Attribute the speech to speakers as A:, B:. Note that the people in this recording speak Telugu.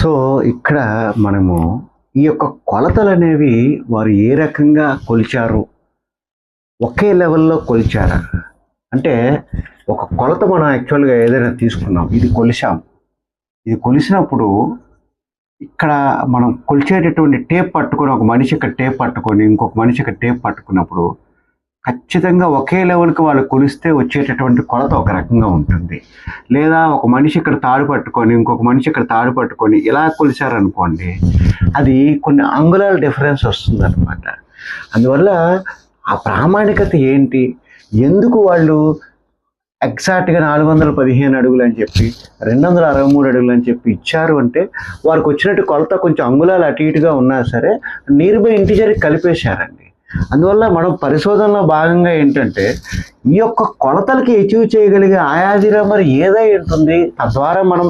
A: సో ఇక్కడ మనము ఈ యొక్క కొలతలనేవి వారు ఏ రకంగా కొలిచారు, ఒకే లెవెల్లో కొలిచారా? అంటే ఒక కొలత మనం యాక్చువల్గా ఏదైనా తీసుకున్నాం, ఇది కొలిసాం, ఇది కొలిసినప్పుడు ఇక్కడ మనం కొలిచేటటువంటి టేప్ పట్టుకొని, ఒక మనిషి ఇక్కడ టేప్ పట్టుకొని ఇంకొక మనిషి ఇక్కడ టేప్ పట్టుకున్నప్పుడు ఖచ్చితంగా ఒకే లెవెల్కి వాళ్ళు కొలిస్తే వచ్చేటటువంటి కొలత ఒక రకంగా ఉంటుంది. లేదా ఒక మనిషి ఇక్కడ తాడు పట్టుకొని ఇంకొక మనిషి ఇక్కడ తాడు పట్టుకొని ఇలా కొలిచారనుకోండి, అది కొన్ని అంగుళాల డిఫరెన్స్ వస్తుంది అనమాట. అందువల్ల ఆ ప్రామాణికత ఏంటి, ఎందుకు వాళ్ళు ఎగ్జాక్ట్గా 415 అడుగులు అని చెప్పి 263 అడుగులు అని చెప్పి ఇచ్చారు అంటే, వారికి వచ్చినట్టు కొలత కొంచెం అంగుళాలు అటు ఇటుగా ఉన్నా సరే నియర్ బై ఇంటిజర్కి కలిపేశారండి. అందువల్ల మనం పరిశోధనలో భాగంగా ఏంటంటే ఈ యొక్క కొలతలకి అచీవ్ చేయగలిగే ఆయాదిరా మరి ఏదై ఉంటుంది, తద్వారా మనం